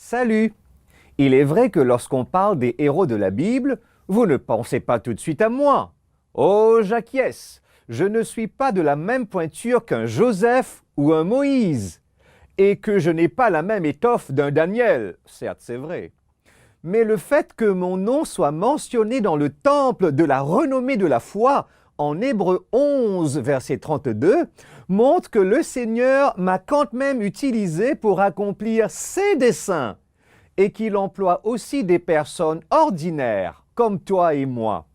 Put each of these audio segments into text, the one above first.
Salut! Il est vrai que lorsqu'on parle des héros de la Bible, vous ne pensez pas tout de suite à moi. Oh, j'acquiesce, je ne suis pas de la même pointure qu'un Joseph ou un Moïse, et que je n'ai pas la même étoffe d'un Daniel, certes c'est vrai. Mais le fait que mon nom soit mentionné dans le temple de la renommée de la foi, en Hébreux 11, verset 32, montre que le Seigneur m'a quand même utilisé pour accomplir ses desseins et qu'il emploie aussi des personnes ordinaires comme toi et moi.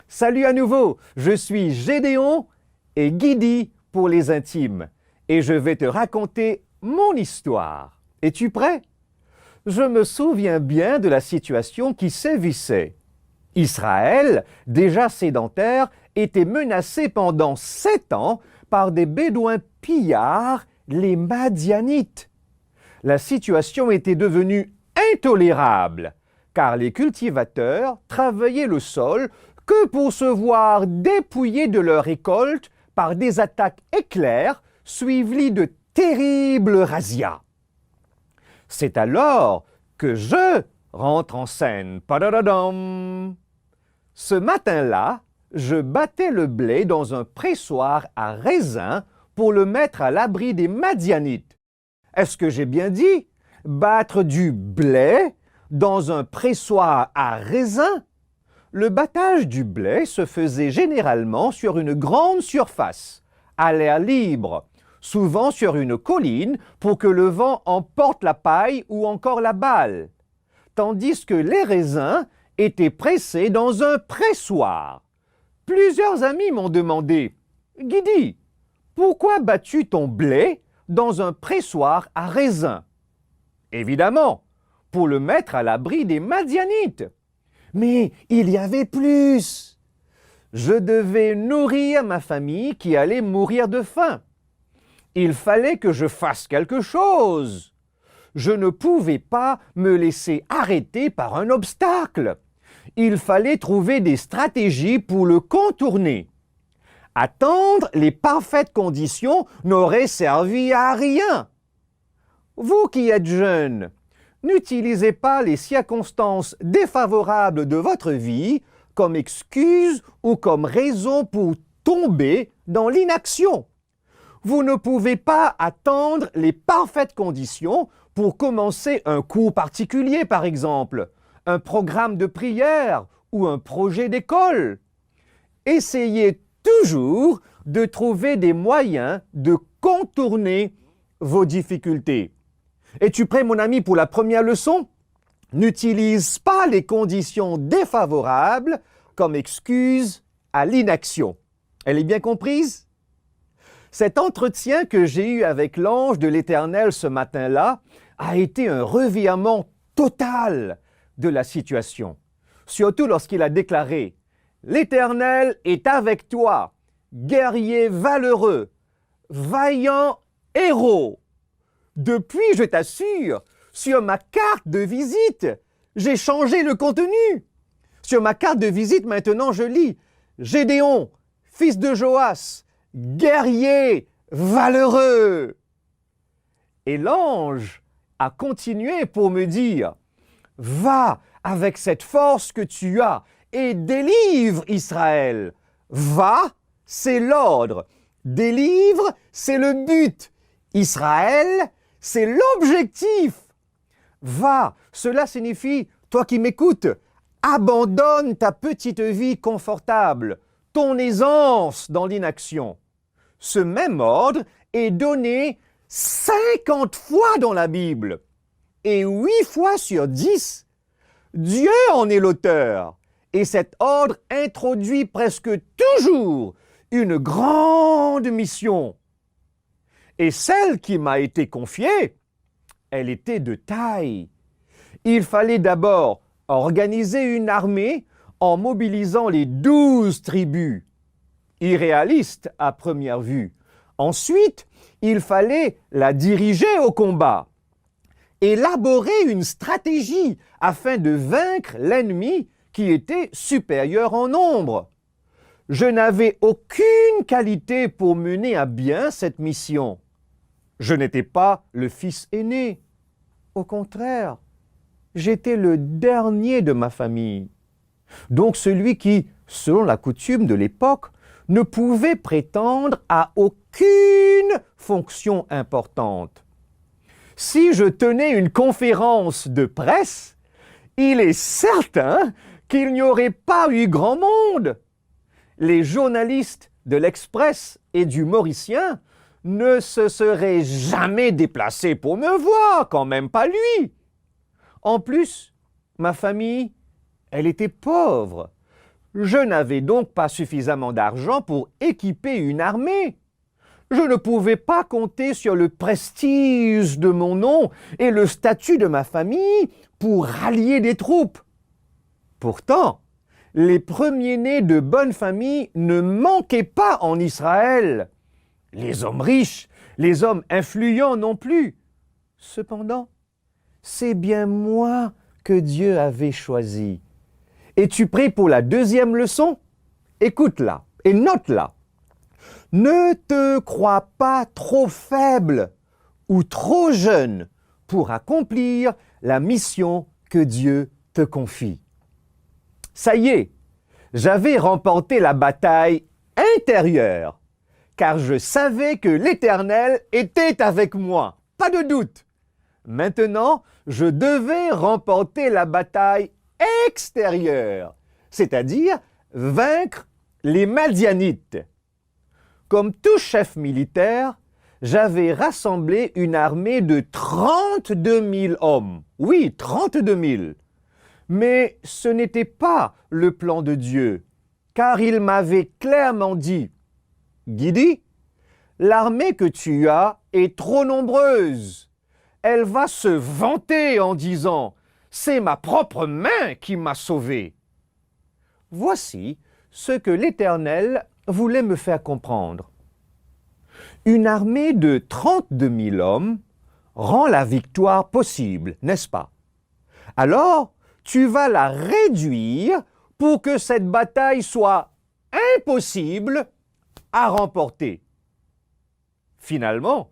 Salut à nouveau, je suis Gédéon et Guidi pour les intimes et je vais te raconter mon histoire. Es-tu prêt? Je me souviens bien de la situation qui sévissait. Israël, déjà sédentaire, était menacé pendant 7 ans par des Bédouins pillards, les Madianites. La situation était devenue intolérable, car les cultivateurs travaillaient le sol que pour se voir dépouillés de leur récolte par des attaques éclairs suivies de terribles razzias. C'est alors que je rentre en scène. Padadadam. Ce matin-là, je battais le blé dans un pressoir à raisin pour le mettre à l'abri des Madianites. Est-ce que j'ai bien dit? Battre du blé dans un pressoir à raisin? Le battage du blé se faisait généralement sur une grande surface, à l'air libre, souvent sur une colline pour que le vent emporte la paille ou encore la balle, tandis que les raisins étaient pressés dans un pressoir. Plusieurs amis m'ont demandé « Guidi, pourquoi bats-tu ton blé dans un pressoir à raisin ?» Évidemment, pour le mettre à l'abri des Madianites. Mais il y avait plus. Je devais nourrir ma famille qui allait mourir de faim. Il fallait que je fasse quelque chose. Je ne pouvais pas me laisser arrêter par un obstacle. Il fallait trouver des stratégies pour le contourner. Attendre les parfaites conditions n'aurait servi à rien. Vous qui êtes jeunes, n'utilisez pas les circonstances défavorables de votre vie comme excuse ou comme raison pour tomber dans l'inaction. Vous ne pouvez pas attendre les parfaites conditions pour commencer un cours particulier, par exemple, un programme de prière ou un projet d'école. Essayez toujours de trouver des moyens de contourner vos difficultés. Es-tu prêt, mon ami, pour la première leçon? N'utilise pas les conditions défavorables comme excuse à l'inaction. Elle est bien comprise? Cet entretien que j'ai eu avec l'ange de l'Éternel ce matin-là a été un revirement total de la situation. Surtout lorsqu'il a déclaré « L'Éternel est avec toi, guerrier valeureux, vaillant héros. » Depuis, je t'assure, sur ma carte de visite, j'ai changé le contenu. Sur ma carte de visite, maintenant, je lis « Gédéon, fils de Joas, guerrier valeureux. » Et l'ange a continué pour me dire « Va avec cette force que tu as et délivre Israël. » Va, c'est l'ordre. Délivre, c'est le but. Israël, c'est l'objectif. Va, cela signifie, toi qui m'écoutes, abandonne ta petite vie confortable, ton aisance dans l'inaction. Ce même ordre est donné 50 fois dans la Bible. Et 8 fois sur 10, Dieu en est l'auteur. Et cet ordre introduit presque toujours une grande mission. Et celle qui m'a été confiée, elle était de taille. Il fallait d'abord organiser une armée en mobilisant les 12 tribus. Irréaliste à première vue. Ensuite, il fallait la diriger au combat. Élaborer une stratégie afin de vaincre l'ennemi qui était supérieur en nombre. Je n'avais aucune qualité pour mener à bien cette mission. Je n'étais pas le fils aîné. Au contraire, j'étais le dernier de ma famille. Donc celui qui, selon la coutume de l'époque, ne pouvait prétendre à aucune fonction importante. Si je tenais une conférence de presse, il est certain qu'il n'y aurait pas eu grand monde. Les journalistes de l'Express et du Mauricien ne se seraient jamais déplacés pour me voir, quand même pas lui. En plus, ma famille, elle était pauvre. Je n'avais donc pas suffisamment d'argent pour équiper une armée. Je ne pouvais pas compter sur le prestige de mon nom et le statut de ma famille pour rallier des troupes. Pourtant, les premiers-nés de bonne famille ne manquaient pas en Israël. Les hommes riches, les hommes influents non plus. Cependant, c'est bien moi que Dieu avait choisi. Es-tu prêt pour la deuxième leçon? Écoute-la et note-la. Ne te crois pas trop faible ou trop jeune pour accomplir la mission que Dieu te confie. Ça y est, j'avais remporté la bataille intérieure, car je savais que l'Éternel était avec moi, pas de doute. Maintenant, je devais remporter la bataille extérieure, c'est-à-dire vaincre les Madianites. Comme tout chef militaire, j'avais rassemblé une armée de 32 000 hommes. Oui, 32 000. Mais ce n'était pas le plan de Dieu, car il m'avait clairement dit, « Guidi, l'armée que tu as est trop nombreuse. Elle va se vanter en disant, « C'est ma propre main qui m'a sauvé. » Voici ce que l'Éternel voulait me faire comprendre. Une armée de 32 000 hommes rend la victoire possible, n'est-ce pas? Alors, tu vas la réduire pour que cette bataille soit impossible à remporter. Finalement,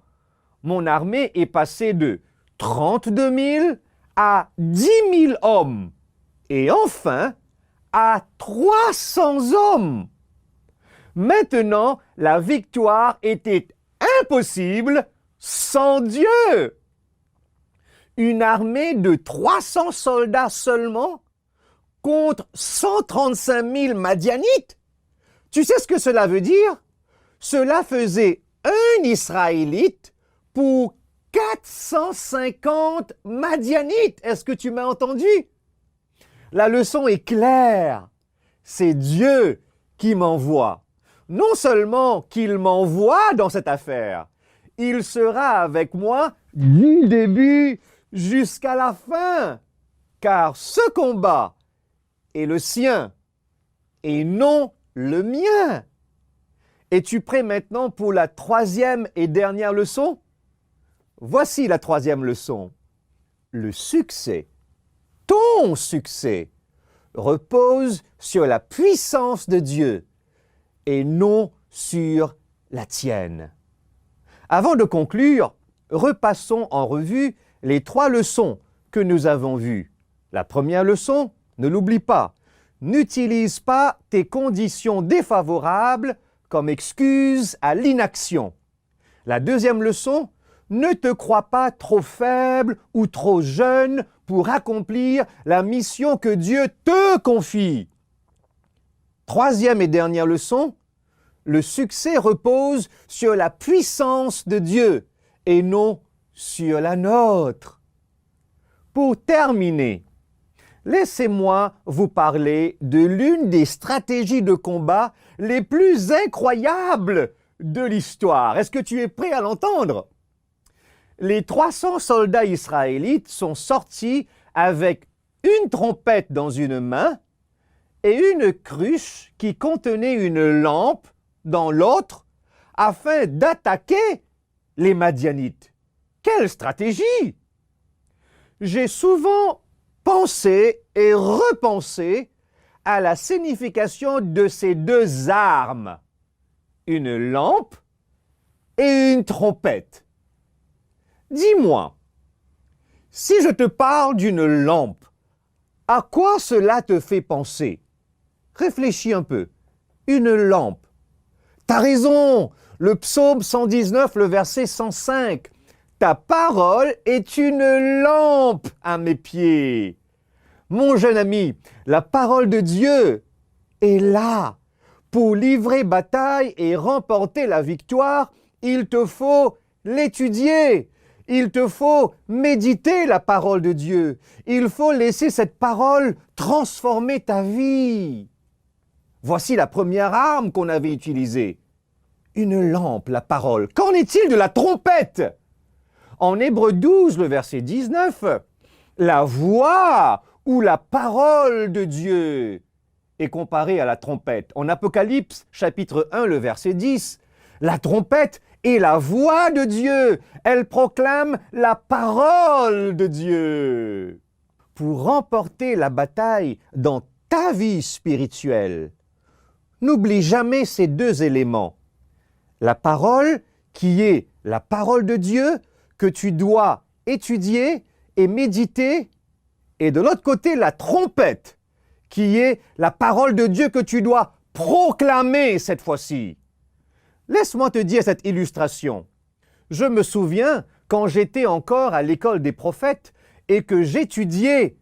mon armée est passée de 32 000 à 10 000 hommes et enfin à 300 hommes. Maintenant, la victoire était impossible sans Dieu. Une armée de 300 soldats seulement contre 135 000 Madianites. Tu sais ce que cela veut dire? Cela faisait un Israélite pour 450 Madianites. Est-ce que tu m'as entendu? La leçon est claire. C'est Dieu qui m'envoie. Non seulement qu'il m'envoie dans cette affaire, il sera avec moi du début jusqu'à la fin, car ce combat est le sien et non le mien. Es-tu prêt maintenant pour la troisième et dernière leçon? Voici la troisième leçon. Le succès, ton succès, repose sur la puissance de Dieu et non sur la tienne. Avant de conclure, repassons en revue les 3 leçons que nous avons vues. La première leçon, ne l'oublie pas, n'utilise pas tes conditions défavorables comme excuse à l'inaction. La deuxième leçon, ne te crois pas trop faible ou trop jeune pour accomplir la mission que Dieu te confie. Troisième et dernière leçon, le succès repose sur la puissance de Dieu et non sur la nôtre. Pour terminer, laissez-moi vous parler de l'une des stratégies de combat les plus incroyables de l'histoire. Est-ce que tu es prêt à l'entendre? Les 300 soldats israélites sont sortis avec une trompette dans une main et une cruche qui contenait une lampe dans l'autre afin d'attaquer les Madianites. Quelle stratégie! J'ai souvent pensé et repensé à la signification de ces 2 armes, une lampe et une trompette. Dis-moi, Si je te parle d'une lampe, à quoi cela te fait penser? Réfléchis un peu. Une lampe. T'as raison, le psaume 119, le verset 105. Ta parole est une lampe à mes pieds. Mon jeune ami, la parole de Dieu est là. Pour livrer bataille et remporter la victoire, il te faut l'étudier. Il te faut méditer la parole de Dieu. Il faut laisser cette parole transformer ta vie. Voici la première arme qu'on avait utilisée. Une lampe, la parole. Qu'en est-il de la trompette? En Hébreux 12, le verset 19, la voix ou la parole de Dieu est comparée à la trompette. En Apocalypse, chapitre 1, le verset 10, la trompette est la voix de Dieu. Elle proclame la parole de Dieu. Pour remporter la bataille dans ta vie spirituelle, n'oublie jamais ces deux éléments. La parole, qui est la parole de Dieu, que tu dois étudier et méditer, et de l'autre côté, la trompette, qui est la parole de Dieu que tu dois proclamer cette fois-ci. Laisse-moi te dire cette illustration. Je me souviens, quand j'étais encore à l'école des prophètes et que j'étudiais,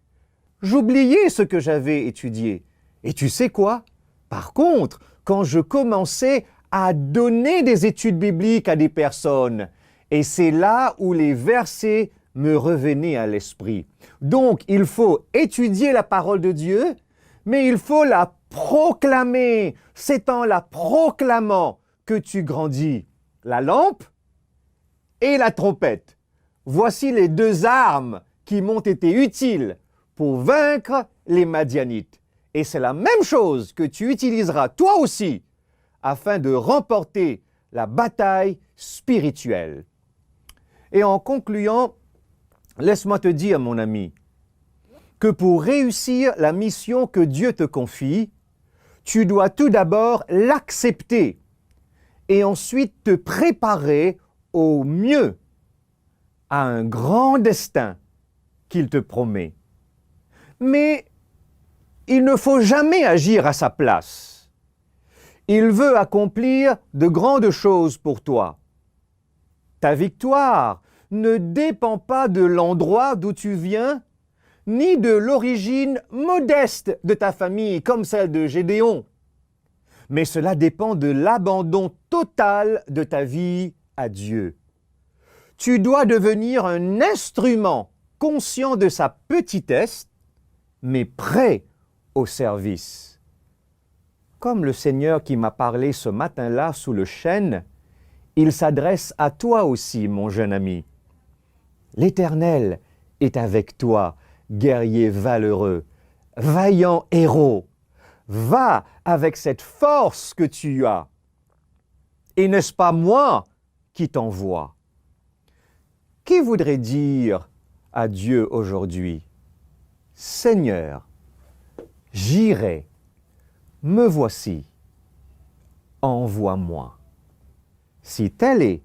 j'oubliais ce que j'avais étudié. Et tu sais quoi? Par contre, quand je commençais à donner des études bibliques à des personnes, et c'est là où les versets me revenaient à l'esprit. Donc, il faut étudier la parole de Dieu, mais il faut la proclamer. C'est en la proclamant que tu grandis. La lampe et la trompette. Voici les deux armes qui m'ont été utiles pour vaincre les Madianites. Et c'est la même chose que tu utiliseras toi aussi afin de remporter la bataille spirituelle. Et en concluant, laisse-moi te dire, mon ami, que pour réussir la mission que Dieu te confie, tu dois tout d'abord l'accepter et ensuite te préparer au mieux à un grand destin qu'il te promet. Mais il ne faut jamais agir à sa place. Il veut accomplir de grandes choses pour toi. Ta victoire ne dépend pas de l'endroit d'où tu viens, ni de l'origine modeste de ta famille, comme celle de Gédéon. Mais cela dépend de l'abandon total de ta vie à Dieu. Tu dois devenir un instrument conscient de sa petitesse, mais prêt au service. Comme le Seigneur qui m'a parlé ce matin-là sous le chêne, il s'adresse à toi aussi, mon jeune ami. L'Éternel est avec toi, guerrier valeureux, vaillant héros. Va avec cette force que tu as. Et n'est-ce pas moi qui t'envoie? Qui voudrait dire à Dieu aujourd'hui, Seigneur, j'irai, me voici, envoie-moi. Si telle est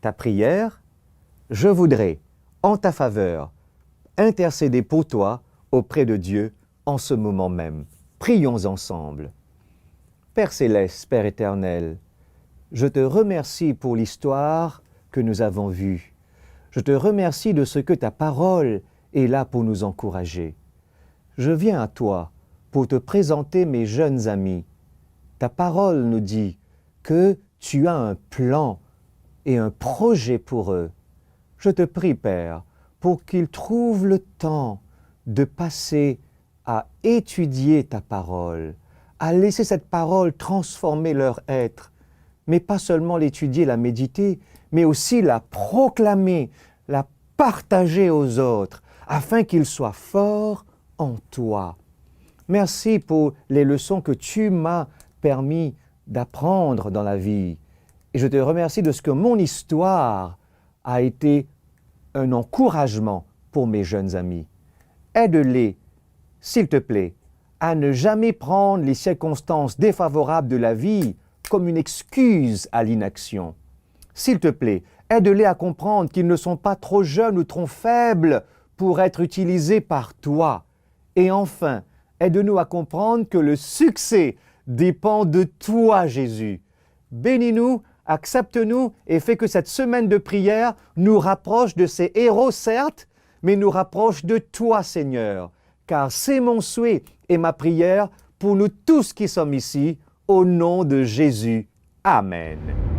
ta prière, je voudrais, en ta faveur, intercéder pour toi auprès de Dieu en ce moment même. Prions ensemble. Père céleste, Père éternel, je te remercie pour l'histoire que nous avons vue. Je te remercie de ce que ta parole est là pour nous encourager. Je viens à toi pour te présenter mes jeunes amis. Ta parole nous dit que tu as un plan et un projet pour eux. Je te prie, Père, pour qu'ils trouvent le temps de passer à étudier ta parole, à laisser cette parole transformer leur être, mais pas seulement l'étudier, la méditer, mais aussi la proclamer, la partager aux autres, afin qu'ils soient forts en toi. Merci pour les leçons que tu m'as permis d'apprendre dans la vie. Et je te remercie de ce que mon histoire a été un encouragement pour mes jeunes amis. Aide-les, s'il te plaît, à ne jamais prendre les circonstances défavorables de la vie comme une excuse à l'inaction. S'il te plaît, aide-les à comprendre qu'ils ne sont pas trop jeunes ou trop faibles pour être utilisés par toi. Et enfin, aide-nous à comprendre que le succès dépend de toi, Jésus. Bénis-nous, accepte-nous et fais que cette semaine de prière nous rapproche de ces héros, certes, mais nous rapproche de toi, Seigneur. Car c'est mon souhait et ma prière pour nous tous qui sommes ici, au nom de Jésus. Amen.